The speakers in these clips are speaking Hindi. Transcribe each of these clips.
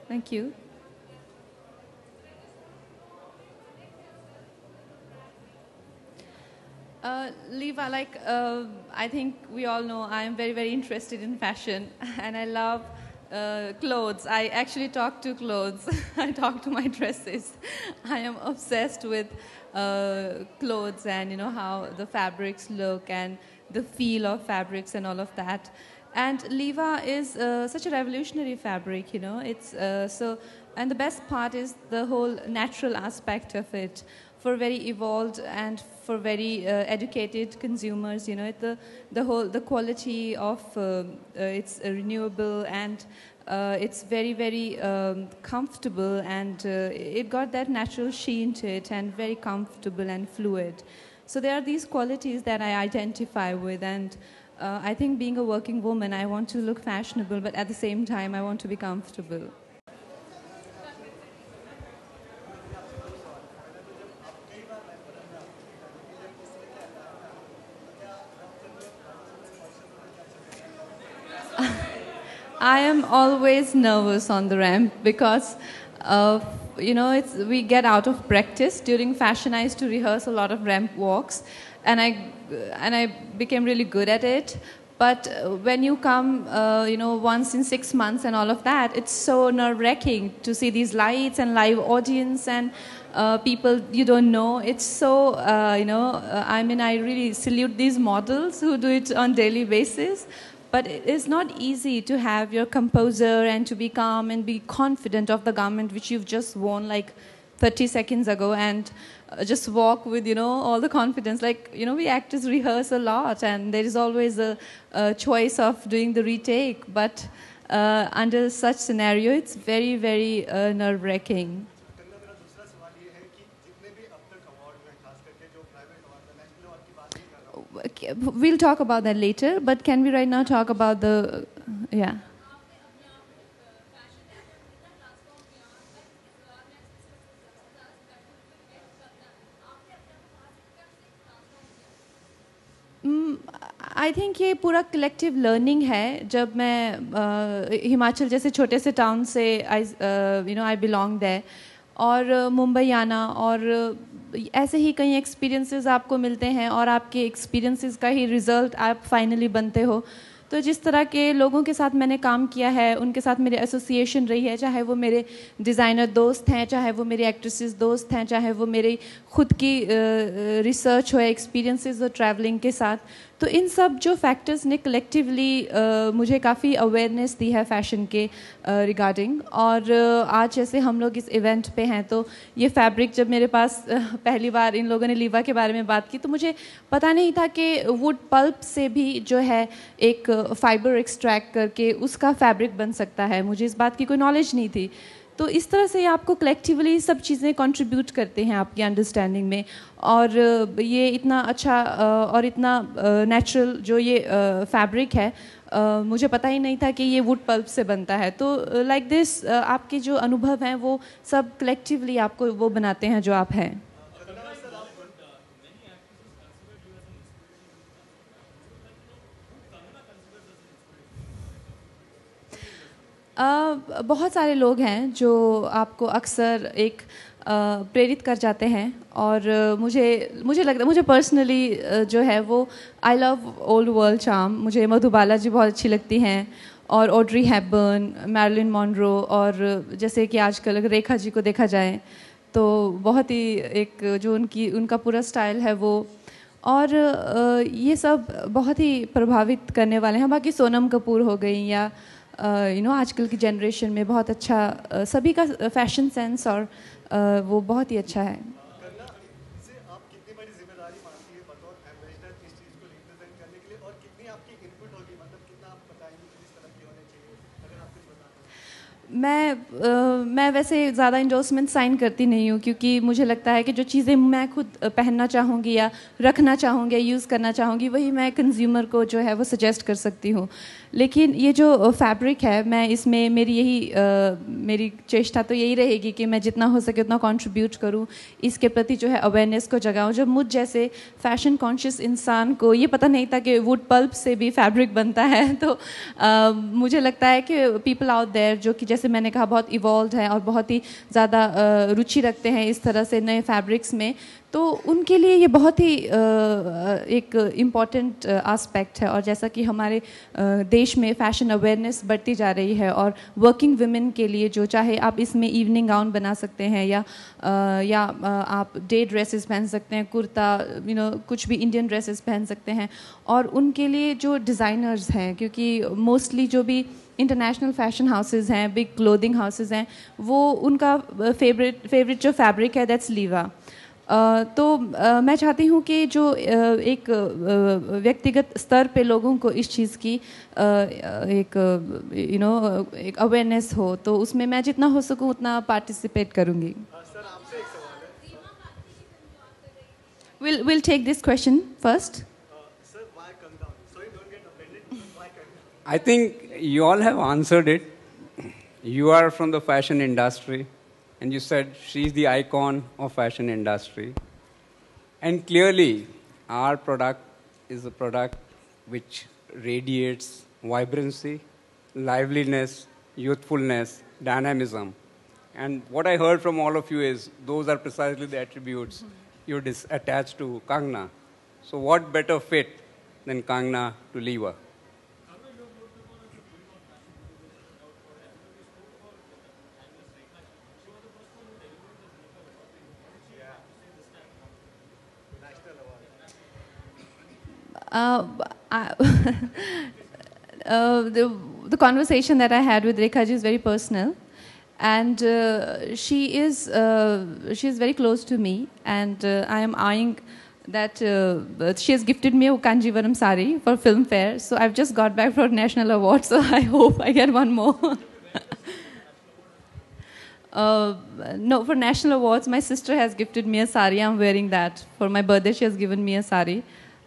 Thank you. Leva, I think we all know I am very, very interested in fashion and I love clothes. I actually talk to clothes. I talk to my dresses. I am obsessed with clothes and, how the fabrics look and the feel of fabrics and all of that. And Leva is such a revolutionary fabric, and the best part is the whole natural aspect of it. For very evolved and for very educated consumers, the quality of it's renewable and it's very, very comfortable, and it got that natural sheen to it and very comfortable and fluid. So there are these qualities that I identify with, and I think being a working woman, I want to look fashionable, but at the same time, I want to be comfortable. I am always nervous on the ramp because, we get out of practice. During fashion, I used to rehearse a lot of ramp walks, and I became really good at it. But when you come, once in 6 months and all of that, it's so nerve-wracking to see these lights and live audience and people you don't know. It's so, I really salute these models who do it on daily basis. But it is not easy to have your composure and to be calm and be confident of the garment which you've just worn like 30 seconds ago, and just walk with, all the confidence. We actors rehearse a lot and there is always a choice of doing the retake. But under such scenario, it's very, very nerve-wracking. We'll talk about that later, but can we right now talk about the, yeah. I think ये पूरा कलेक्टिव लर्निंग है. जब मैं हिमाचल जैसे छोटे से टाउन से आई बिलोंग देयर, और मुंबई आना, और ऐसे ही कई एक्सपीरियंसेस आपको मिलते हैं और आपके एक्सपीरियंसेस का ही रिज़ल्ट आप फाइनली बनते हो. तो जिस तरह के लोगों के साथ मैंने काम किया है, उनके साथ मेरी एसोसिएशन रही है, चाहे वो मेरे डिज़ाइनर दोस्त हैं, चाहे वो मेरे एक्ट्रेसेस दोस्त हैं, चाहे वो मेरी खुद की रिसर्च हो, एक्सपीरियंसेस हो ट्रैवलिंग के साथ, तो इन सब जो फैक्टर्स ने कलेक्टिवली मुझे काफ़ी अवेयरनेस दी है फ़ैशन के रिगार्डिंग. और आज जैसे हम लोग इस इवेंट पे हैं, तो ये फैब्रिक जब मेरे पास पहली बार इन लोगों ने लीवा के बारे में बात की, तो मुझे पता नहीं था कि वुड पल्प से भी जो है एक फाइबर एक्सट्रैक्ट करके उसका फैब्रिक बन सकता है. मुझे इस बात की कोई नॉलेज नहीं थी. तो इस तरह से आपको कलेक्टिवली सब चीज़ें कंट्रीब्यूट करते हैं आपकी अंडरस्टैंडिंग में. और ये इतना अच्छा और इतना नेचुरल जो ये फैब्रिक है, मुझे पता ही नहीं था कि ये वुड पल्प से बनता है. तो लाइक दिस आपके जो अनुभव हैं वो सब कलेक्टिवली आपको वो बनाते हैं जो आप हैं. बहुत सारे लोग हैं जो आपको अक्सर एक प्रेरित कर जाते हैं. और मुझे लगता है, मुझे पर्सनली जो है वो I love old world charm. मुझे मधुबाला जी बहुत अच्छी लगती हैं, और ऑड्री हेपबर्न, मैरिलिन मॉनरो, और जैसे कि आजकल अगर रेखा जी को देखा जाए तो बहुत ही एक जो उनका पूरा स्टाइल है वो, और ये सब बहुत ही प्रभावित करने वाले हैं. बाकी सोनम कपूर हो गई, या आजकल की जनरेशन में बहुत अच्छा सभी का फैशन सेंस और वो बहुत ही अच्छा है. मैं वैसे ज़्यादा इंडोर्समेंट साइन करती नहीं हूँ, क्योंकि मुझे लगता है कि जो चीज़ें मैं खुद पहनना चाहूँगी या रखना चाहूँगी या यूज़ करना चाहूँगी, वही मैं कंज्यूमर को जो है वो सजेस्ट कर सकती हूँ. लेकिन ये जो फैब्रिक है, मैं इसमें मेरी चेष्टा तो यही रहेगी कि मैं जितना हो सके उतना कंट्रीब्यूट करूँ, इसके प्रति जो है अवेयरनेस को जगाऊँ. जब मुझ जैसे फैशन कॉन्शियस इंसान को ये पता नहीं था कि वुड पल्प से भी फैब्रिक बनता है, तो मुझे लगता है कि पीपल आउट देयर जो कि जैसे मैंने कहा बहुत इवॉल्व है और बहुत ही ज़्यादा रुचि रखते हैं इस तरह से नए फैब्रिक्स में, तो उनके लिए ये बहुत ही एक इम्पॉर्टेंट आस्पेक्ट है। और जैसा कि हमारे देश में फ़ैशन अवेयरनेस बढ़ती जा रही है और वर्किंग वुमेन के लिए जो चाहे आप इसमें इवनिंग गाउन बना सकते हैं या आप डे ड्रेसेस पहन सकते हैं, कुर्ता कुछ भी इंडियन ड्रेसेस पहन सकते हैं। और उनके लिए जो डिज़ाइनर्स हैं, क्योंकि मोस्टली जो भी इंटरनेशनल फैशन हाउसेस हैं, बिग क्लोथिंग हाउसेस हैं, वो उनका फेवरेट जो फैब्रिक है दैट्स लीवा। तो मैं चाहती हूँ कि जो एक व्यक्तिगत स्तर पे लोगों को इस चीज़ की एक अवेयरनेस हो, तो उसमें मैं जितना हो सकूँ उतना पार्टिसिपेट करूँगी। सर आपसे एक सवाल है। We'll take this question first. Sir, why Kangnam? So you don't get offended. Why Kangnam? I think you all have answered it. You are from the fashion industry, and you said she's the icon of fashion industry. And clearly, our product is a product which radiates vibrancy, liveliness, youthfulness, dynamism. And what I heard from all of you is those are precisely the attributes you attach to Kangna. So what better fit than Kangna to Liva? The conversation that I had with Rekha ji is very personal, and she is very close to me, and I am eyeing that she has gifted me a Kanjivaram sari for Filmfare. So I've just got back for National Award, so I hope I get one more. No, for National Awards, my sister has gifted me a sari. I'm wearing that. For my birthday, she has given me a sari,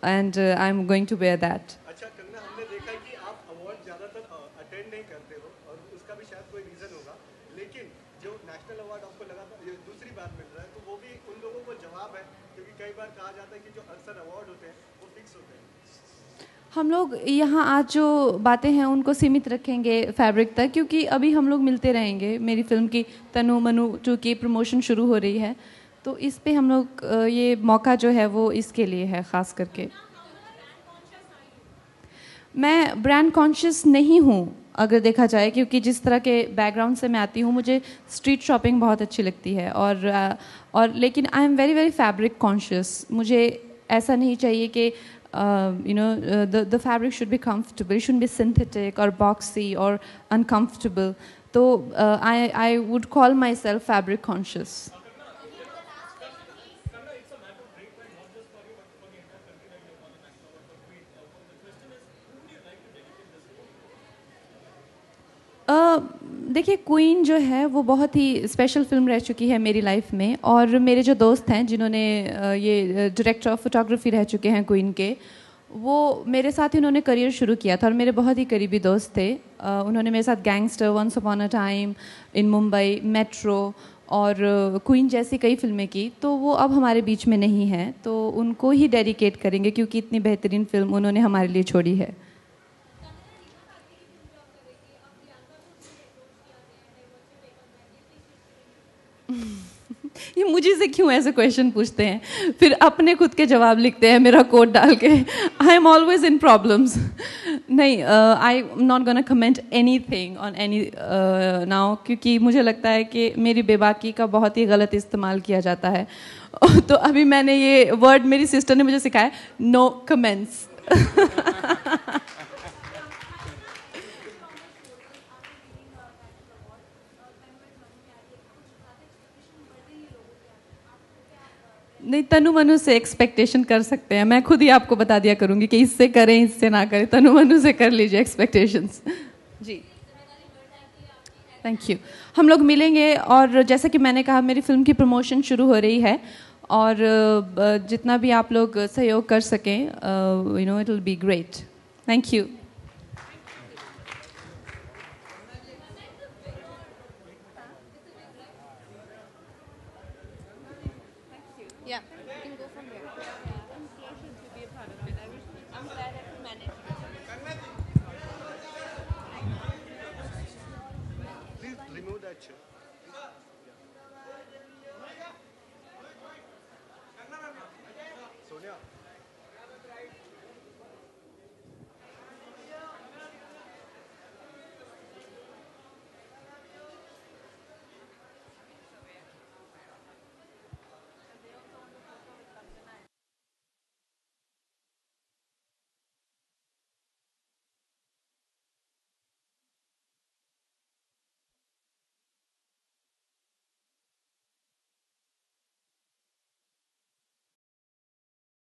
and I'm going to wear that. अच्छा कंगना, हमने देखा है कि आप अवार्ड ज़्यादातर अटेंड नहीं करते हो और उसका भी शायद कोई रीज़न होगा, लेकिन जो नेशनल अवार्ड आपको लगातार ये दूसरी बार मिल रहा है, तो वो भी उन लोगों को जवाब है, क्योंकि कई बार कहा जाता है कि जो अक्सर अवार्ड होते हैं वो फिक्स होते हैं। हम लोग यहाँ आज जो बातें हैं उनको सीमित रखेंगे फैब्रिक तक, क्योंकि अभी हम लोग मिलते रहेंगे। मेरी फिल्म की तनु मनु 2 की प्रमोशन शुरू हो रही है, तो इस पे हम लोग ये मौका जो है वो इसके लिए है ख़ास करके। मैं ब्रांड कॉन्शियस नहीं हूँ अगर देखा जाए, क्योंकि जिस तरह के बैकग्राउंड से मैं आती हूँ, मुझे स्ट्रीट शॉपिंग बहुत अच्छी लगती है और लेकिन I am very very fabric conscious. मुझे ऐसा नहीं चाहिए कि the fabric should be comfortable, it shouldn't be synthetic or boxy or uncomfortable. So I would call myself fabric conscious. देखिए, क्वीन जो है वो बहुत ही स्पेशल फिल्म रह चुकी है मेरी लाइफ में, और मेरे जो दोस्त हैं जिन्होंने ये डायरेक्टर ऑफ फोटोग्राफी रह चुके हैं क्वीन के, वो मेरे साथ ही उन्होंने करियर शुरू किया था और मेरे बहुत ही करीबी दोस्त थे। उन्होंने मेरे साथ Gangster, Once Upon a Time in Mumbai, Metro और क्वीन जैसी कई फिल्में की। तो वो अब हमारे बीच में नहीं हैं, तो उनको ही डेडिकेट करेंगे क्योंकि इतनी बेहतरीन फिल्म उन्होंने हमारे लिए छोड़ी है। ये मुझे से क्यों ऐसे क्वेश्चन पूछते हैं, फिर अपने खुद के जवाब लिखते हैं मेरा कोड डाल के। I am always in problems. नहीं, I am not gonna comment anything on any now, क्योंकि मुझे लगता है कि मेरी बेबाकी का बहुत ही गलत इस्तेमाल किया जाता है। तो अभी मैंने ये वर्ड, मेरी सिस्टर ने मुझे सिखाया, नो कमेंट्स। नहीं, तनु मनु से एक्सपेक्टेशन कर सकते हैं। मैं खुद ही आपको बता दिया करूंगी कि इससे करें, इससे ना करें। तनु मनु से कर लीजिए एक्सपेक्टेशंस। Ji, thank you. हम लोग मिलेंगे, और जैसा कि मैंने कहा, मेरी फिल्म की प्रमोशन शुरू हो रही है, और जितना भी आप लोग सहयोग कर सकें, it will be great. Thank you. Yeah, you can go from there. I'm pleasure to be a part of it. I'm glad I could manage. Touch